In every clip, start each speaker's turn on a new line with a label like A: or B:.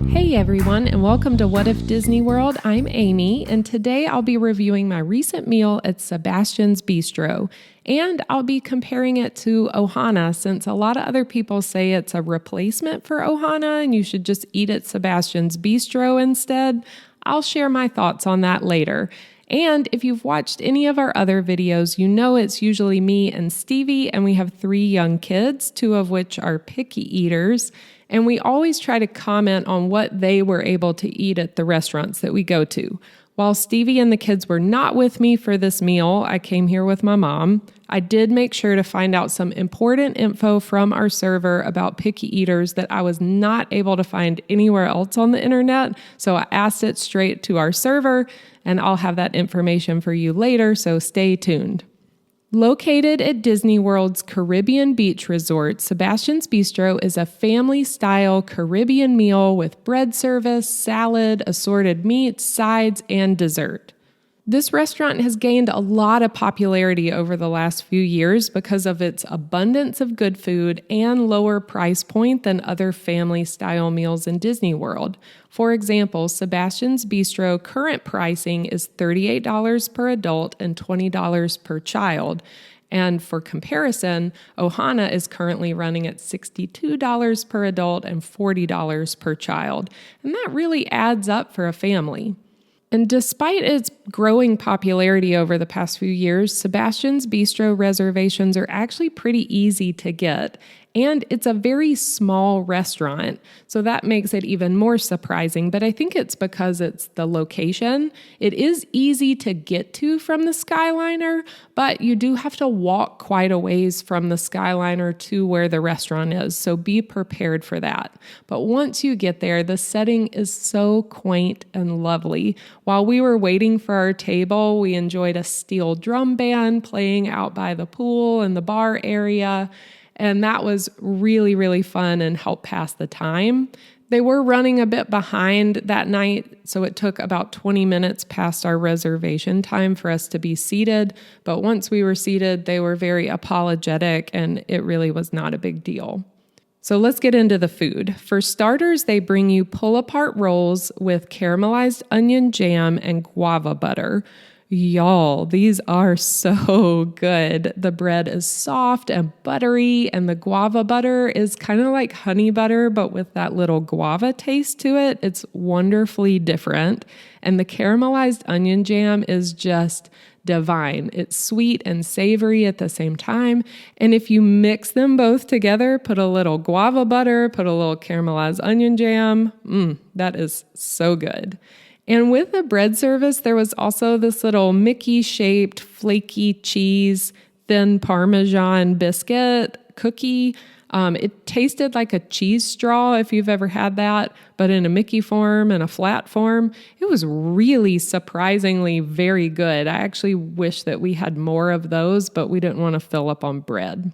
A: Hey everyone, and welcome to What If Disney World. I'm Amy, and today I'll be reviewing my recent meal at Sebastian's Bistro, and I'll be comparing it to Ohana since a lot of other people say it's a replacement for Ohana and you should just eat at Sebastian's Bistro instead. I'll share my thoughts on that later. And if you've watched any of our other videos, you know it's usually me and Stevie, and we have 3 young kids, 2 of which are picky eaters. And we always try to comment on what they were able to eat at the restaurants that we go to. While Stevie and the kids were not with me for this meal, I came here with my mom. I did make sure to find out some important info from our server about picky eaters that I was not able to find anywhere else on the internet. So I asked it straight to our server, and I'll have that information for you later, so stay tuned. Located at Disney World's Caribbean Beach Resort, Sebastian's Bistro is a family-style Caribbean meal with bread service, salad, assorted meats, sides, and dessert. This restaurant has gained a lot of popularity over the last few years because of its abundance of good food and lower price point than other family-style meals in Disney World. For example, Sebastian's Bistro current pricing is $38 per adult and $20 per child. And for comparison, Ohana is currently running at $62 per adult and $40 per child. And that really adds up for a family. And despite its growing popularity over the past few years, Sebastian's Bistro reservations are actually pretty easy to get. And it's a very small restaurant, so that makes it even more surprising. But I think it's because it's the location. It is easy to get to from the Skyliner, but you do have to walk quite a ways from the Skyliner to where the restaurant is, so be prepared for that. But once you get there, the setting is so quaint and lovely. While we were waiting for our table, we enjoyed a steel drum band playing out by the pool and the bar area. And that was really, really fun and helped pass the time. They were running a bit behind that night, so it took about 20 minutes past our reservation time for us to be seated. But once we were seated, they were very apologetic, and it really was not a big deal. So let's get into the food. For starters, they bring you pull-apart rolls with caramelized onion jam and guava butter. Y'all, these are so good. The bread is soft and buttery, and the guava butter is kind of like honey butter, but with that little guava taste to it. It's wonderfully different. And the caramelized onion jam is just divine. It's sweet and savory at the same time. And if you mix them both together, put a little guava butter, put a little caramelized onion jam, that is so good. And with the bread service, there was also this little Mickey-shaped flaky cheese, thin Parmesan biscuit cookie. It tasted like a cheese straw, if you've ever had that, but in a Mickey form and a flat form. It was really surprisingly very good. I actually wish that we had more of those, but we didn't want to fill up on bread.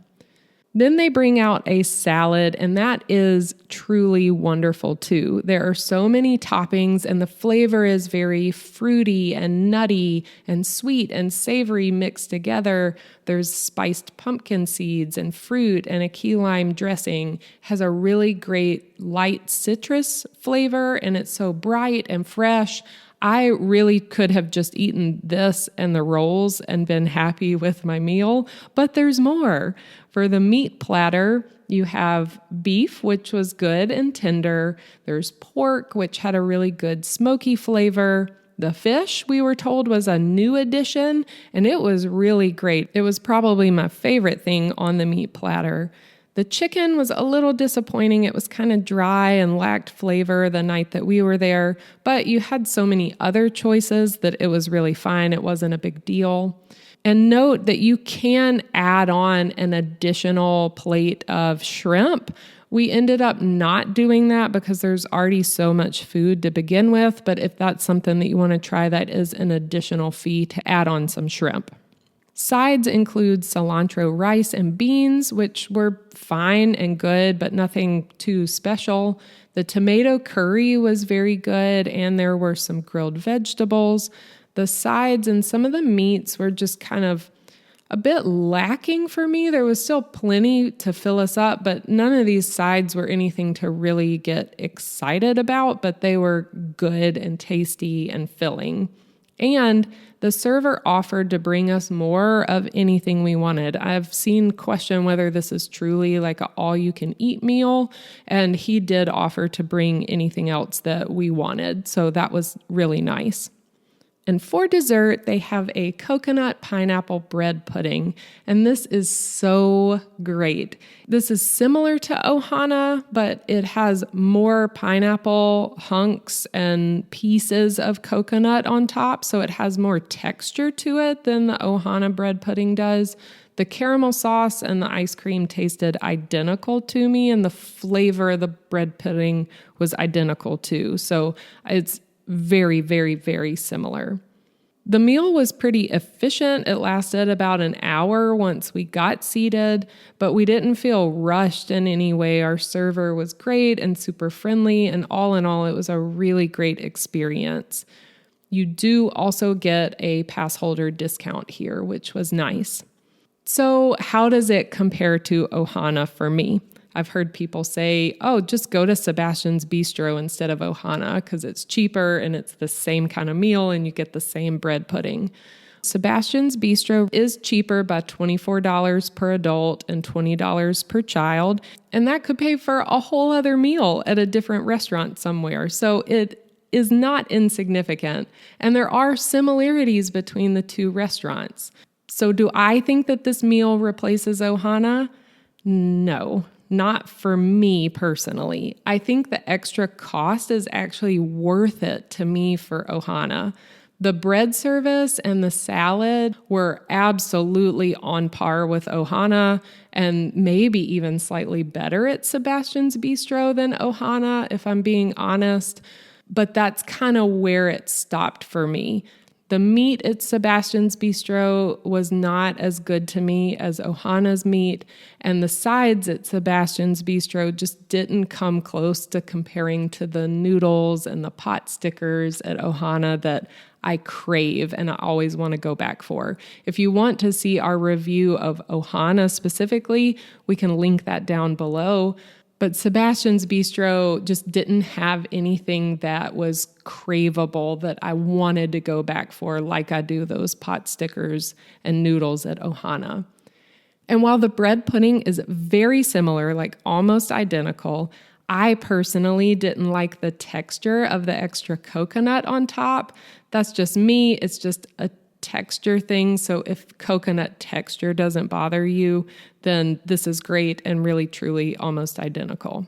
A: Then they bring out a salad, and that is truly wonderful too. There are so many toppings, and the flavor is very fruity and nutty and sweet and savory mixed together. There's spiced pumpkin seeds and fruit and a key lime dressing. It has a really great light citrus flavor, and it's so bright and fresh. I really could have just eaten this and the rolls and been happy with my meal, but there's more. For the meat platter, you have beef, which was good and tender. There's pork, which had a really good smoky flavor. The fish, we were told, was a new addition, and it was really great. It was probably my favorite thing on the meat platter. The chicken was a little disappointing. It was kind of dry and lacked flavor the night that we were there, but you had so many other choices that it was really fine. It wasn't a big deal. And note that you can add on an additional plate of shrimp. We ended up not doing that because there's already so much food to begin with, but if that's something that you want to try, that is an additional fee to add on some shrimp. Sides include cilantro rice and beans, which were fine and good, but nothing too special. The tomato curry was very good, and there were some grilled vegetables. The sides and some of the meats were just kind of a bit lacking for me. There was still plenty to fill us up, but none of these sides were anything to really get excited about, but they were good and tasty and filling. And the server offered to bring us more of anything we wanted. I've seen question whether this is truly like an all-you-can-eat meal, and he did offer to bring anything else that we wanted, so that was really nice. And for dessert, they have a coconut pineapple bread pudding, and this is so great. This is similar to Ohana, but it has more pineapple hunks and pieces of coconut on top, so it has more texture to it than the Ohana bread pudding does. The caramel sauce and the ice cream tasted identical to me, and the flavor of the bread pudding was identical too. So it's very, very, very similar. The meal was pretty efficient. It lasted about an hour once we got seated, but we didn't feel rushed in any way. Our server was great and super friendly, and all in all, it was a really great experience. You do also get a pass holder discount here, which was nice. So how does it compare to Ohana for me? I've heard people say, oh, just go to Sebastian's Bistro instead of Ohana because it's cheaper and it's the same kind of meal and you get the same bread pudding. Sebastian's Bistro is cheaper by $24 per adult and $20 per child, and that could pay for a whole other meal at a different restaurant somewhere. So it is not insignificant, and there are similarities between the two restaurants. So do I think that this meal replaces Ohana? No. Not for me personally. I think the extra cost is actually worth it to me for Ohana. The bread service and the salad were absolutely on par with Ohana and maybe even slightly better at Sebastian's Bistro than Ohana, if I'm being honest. But that's kind of where it stopped for me. The meat at Sebastian's Bistro was not as good to me as Ohana's meat, and the sides at Sebastian's Bistro just didn't come close to comparing to the noodles and the pot stickers at Ohana that I crave and I always want to go back for. If you want to see our review of Ohana specifically, we can link that down below. But Sebastian's Bistro just didn't have anything that was craveable that I wanted to go back for like I do those pot stickers and noodles at Ohana. And while the bread pudding is very similar, like almost identical, I personally didn't like the texture of the extra coconut on top. That's just me. It's just a texture thing. So if coconut texture doesn't bother you, then this is great and really truly almost identical.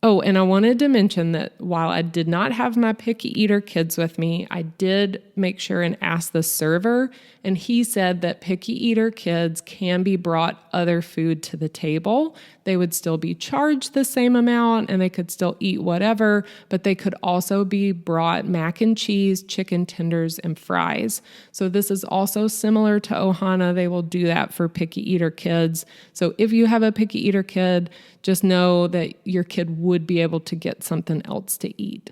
A: Oh, and I wanted to mention that while I did not have my picky eater kids with me, I did make sure and ask the server, and he said that picky eater kids can be brought other food to the table. They would still be charged the same amount and they could still eat whatever, but they could also be brought mac and cheese, chicken tenders, and fries. So this is also similar to Ohana. They will do that for picky eater kids. So if you have a picky eater kid, just know that your kid would be able to get something else to eat.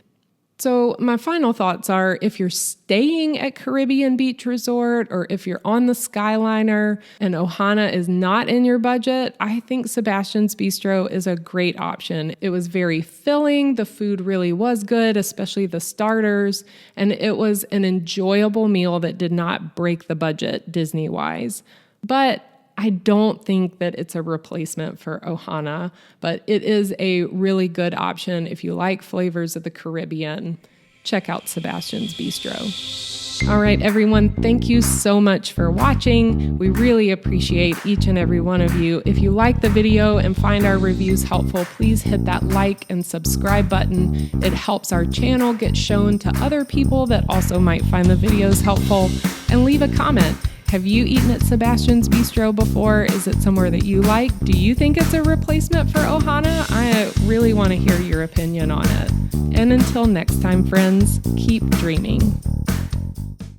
A: So my final thoughts are, if you're staying at Caribbean Beach Resort or if you're on the Skyliner and Ohana is not in your budget, I think Sebastian's Bistro is a great option. It was very filling. The food really was good, especially the starters. And it was an enjoyable meal that did not break the budget Disney-wise. But I don't think that it's a replacement for Ohana, but it is a really good option if you like flavors of the Caribbean. Check out Sebastian's Bistro. All right, everyone, thank you so much for watching. We really appreciate each and every one of you. If you like the video and find our reviews helpful, please hit that like and subscribe button. It helps our channel get shown to other people that also might find the videos helpful. And leave a comment. Have you eaten at Sebastian's Bistro before? Is it somewhere that you like? Do you think it's a replacement for Ohana? I really want to hear your opinion on it. And until next time, friends, keep dreaming.